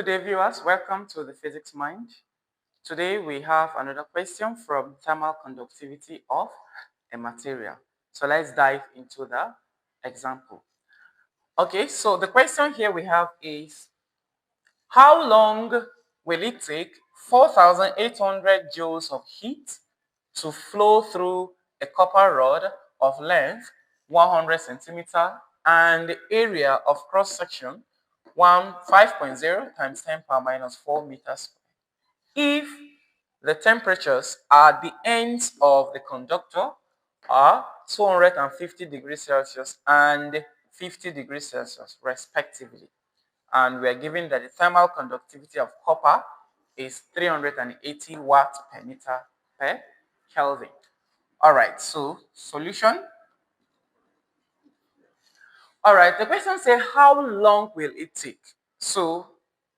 Good day, viewers. Welcome to the Physics Mind. Today we have another question from thermal conductivity of a material. So let's dive into the example. Okay, so the question here we have is, how long will it take 4,800 joules of heat to flow through a copper rod of length 100 centimeter and the area of cross section 5.0 times 10 power minus 4 meters if the temperatures at the ends of the conductor are 250 degrees Celsius and 50 degrees Celsius respectively. And we are given that the thermal conductivity of copper is 380 watts per meter per Kelvin. All right, so solution. All right, the question says, how long will it take? So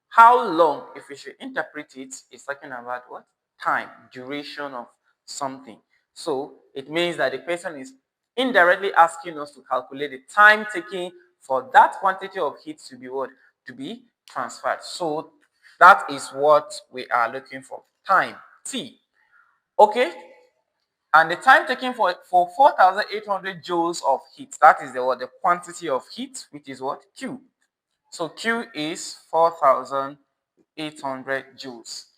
how long, if we should interpret it, is talking about what? Time, duration of something. So it means that the question is indirectly asking us to calculate the time taken for that quantity of heat to be what? To be transferred. So that is what we are looking for. Time, T. Okay. And the time taken for 4,800 joules of heat, that is the quantity of heat, which is what? Q. So Q is 4,800 joules.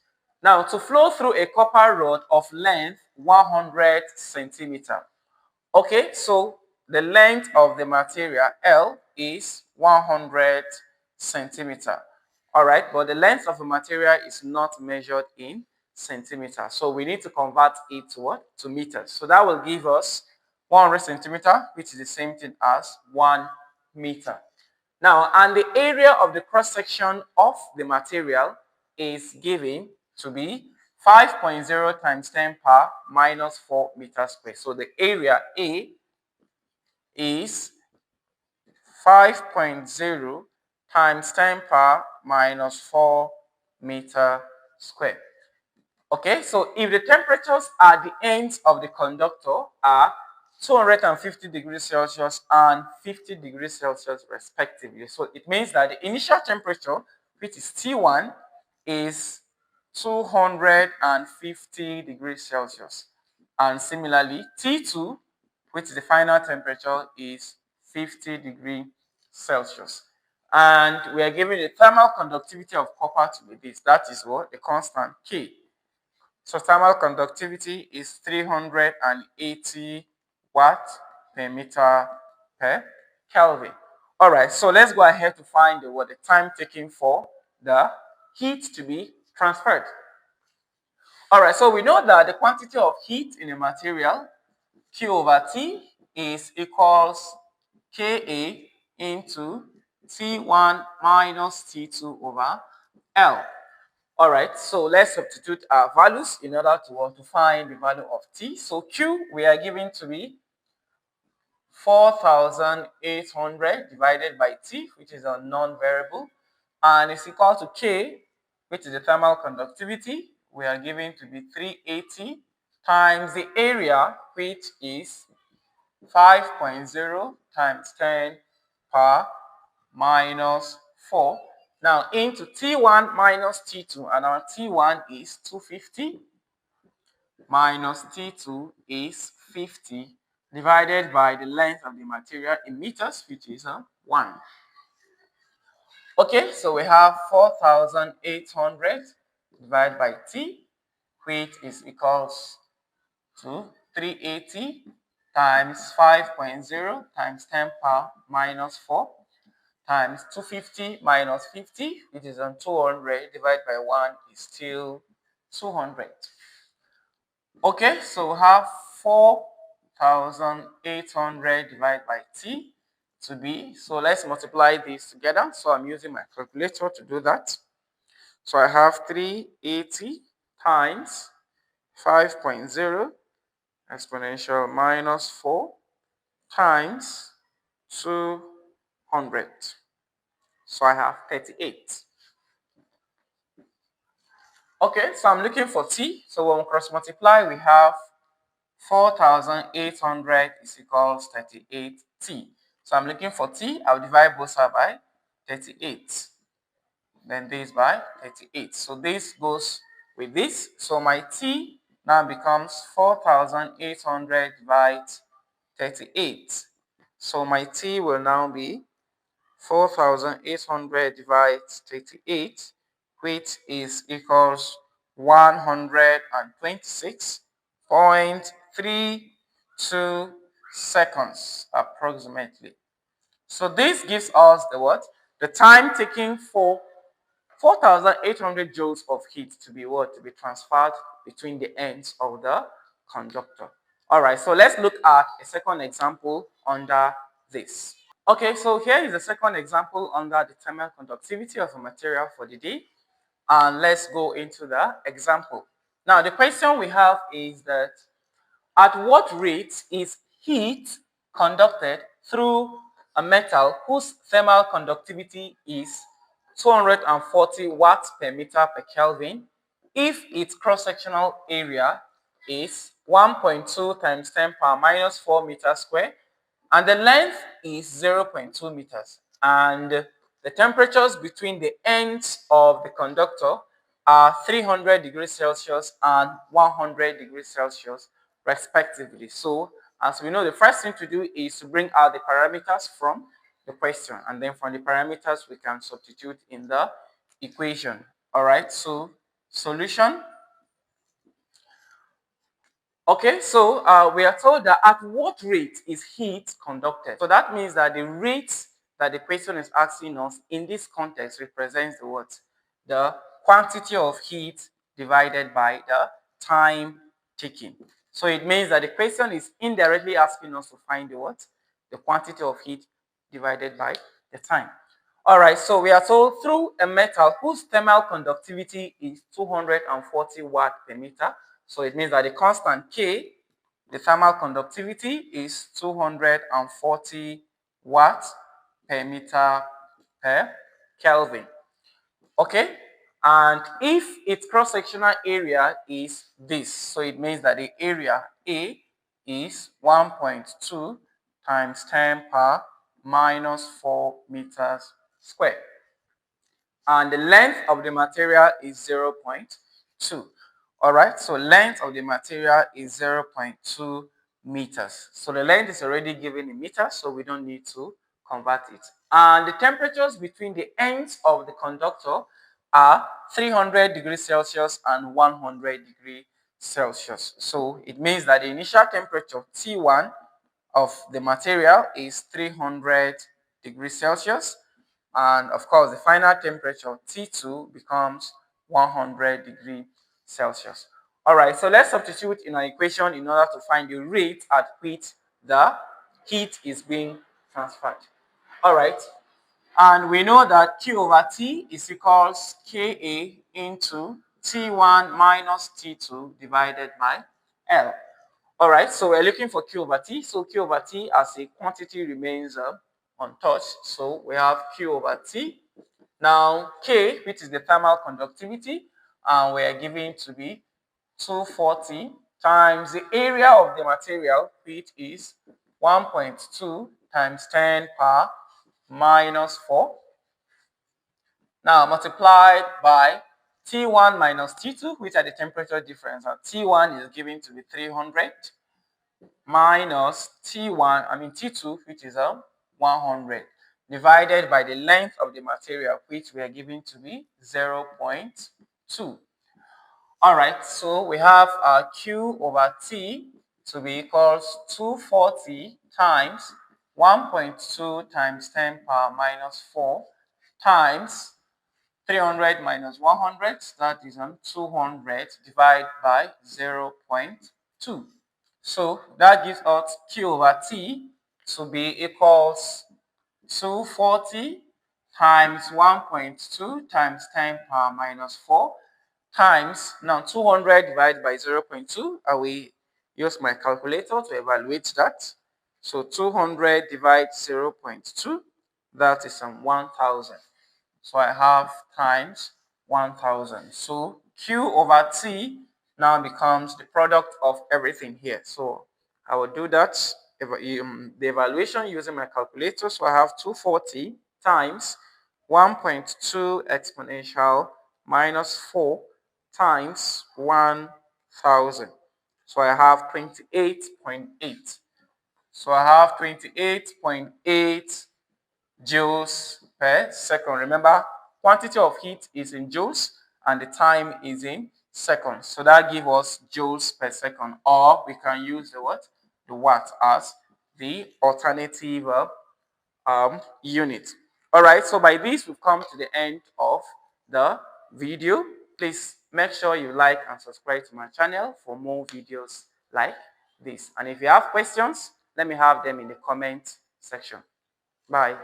Now, to flow through a copper rod of length 100 centimeter. Okay, so the length of the material L is 100 centimeter. All right, but the length of the material is not measured in centimeters. So we need to convert it to what? To meters. So that will give us 100 centimeter, which is the same thing as 1 meter. Now, and the area of the cross section of the material is given to be 5.0 times 10 power minus 4 meters squared. So the area A is 5.0 times 10 power minus 4 meter squared. Okay, so if the temperatures at the ends of the conductor are 250 degrees Celsius and 50 degrees Celsius respectively, so it means that the initial temperature, which is T1, is 250 degrees Celsius. And similarly, T2, which is the final temperature, is 50 degrees Celsius. And we are given the thermal conductivity of copper to be this. That is what? The constant K. So thermal conductivity is 380 watts per meter per Kelvin. All right, so let's go ahead to find the time taken for the heat to be transferred. All right, so we know that the quantity of heat in a material, Q over T, is equals Ka into T1 minus T2 over L. All right, so let's substitute our values in order to find the value of T. So Q, we are given to be 4,800 divided by T, which is a non-variable, and it's equal to K, which is the thermal conductivity. We are given to be 380 times the area, which is 5.0 times 10 power minus 4. Now into T1 minus T2, and our T1 is 250 minus T2 is 50 divided by the length of the material in meters, which is 1. Okay, so we have 4,800 divided by T, which is equals to 380 times 5.0 times 10 power minus 4 times 250 minus 50, which is 200 divided by 1 is still 200. Okay, so we have 4,800 divided by T to be, so let's multiply these together. So I'm using my calculator to do that. So I have 380 times 5.0 exponential minus 4 times 200. So I have 38. Okay, so I'm looking for T. So when we cross multiply, we have 4,800 is equals 38T. So I'm looking for T. I'll divide both sides by 38. then this by 38. So this goes with this. So my T now becomes 4,800 divided 38. So my T will now be 4,800 divided 38, which is equals 126.32 seconds approximately. So this gives us the what? The time taking for 4,800 joules of heat to be what? To be transferred between the ends of the conductor. All right, so let's look at a second example under this. Okay, so here is the second example under the thermal conductivity of a material for the day. And let's go into the example. Now, the question we have is that at what rate is heat conducted through a metal whose thermal conductivity is 240 watts per meter per Kelvin if its cross-sectional area is 1.2 times 10 power minus 4 meters square and the length is 0.2 meters and the temperatures between the ends of the conductor are 300 degrees Celsius and 100 degrees Celsius respectively. So as we know, the first thing to do is to bring out the parameters from the question, and then from the parameters we can substitute in the equation. All right, so solution. Okay, so we are told that at what rate is heat conducted? So that means that the rate that the question is asking us in this context represents the what? The quantity of heat divided by the time taken. So it means that the question is indirectly asking us to find the what? The quantity of heat divided by the time. All right, so we are told through a metal whose thermal conductivity is 240 watt per meter. So it means that the constant K, the thermal conductivity, is 240 watts per meter per Kelvin. Okay, and if its cross-sectional area is this, so it means that the area A is 1.2 times 10 power minus 4 meters squared. And the length of the material is 0.2. All right, so length of the material is 0.2 meters. So the length is already given in meters, so we don't need to convert it. And the temperatures between the ends of the conductor are 300 degrees Celsius and 100 degrees Celsius. So it means that the initial temperature T1 of the material is 300 degrees Celsius. And of course, the final temperature T2 becomes 100 degrees Celsius. All right, so let's substitute in our equation in order to find the rate at which the heat is being transferred. All right, and we know that Q over T is equals Ka into T1 minus T2 divided by L. All right, so we're looking for Q over T. So Q over T as a quantity remains untouched. So we have Q over T. Now K, which is the thermal conductivity, and we are given to be 240 times the area of the material, which is 1.2 times 10 power minus 4. Now multiplied by T1 minus T2, which are the temperature difference. And T1 is given to be 300 minus T2, which is 100, divided by the length of the material, which we are given to be 0.2. All right, so we have Q over T to be equals 240 times 1.2 times 10 power minus 4 times 300 minus 100, that is 200 divided by 0.2. So that gives us Q over T to be equals 240 times 1.2 times 10 power minus 4 times, now 200 divided by 0.2. I will use my calculator to evaluate that. So 200 divided 0.2, that is 1,000. So I have times 1,000. So Q over T now becomes the product of everything here. So I will do that, the evaluation using my calculator. So I have 240 times 1.2 exponential minus 4 times 1000. So I have 28.8. So I have 28.8 joules per second. Remember, quantity of heat is in joules and the time is in seconds. So that gives us joules per second. Or we can use the what? The watt as the alternative unit. All right, so by this, we've come to the end of the video. Please make sure you like and subscribe to my channel for more videos like this. And if you have questions, let me have them in the comment section. Bye.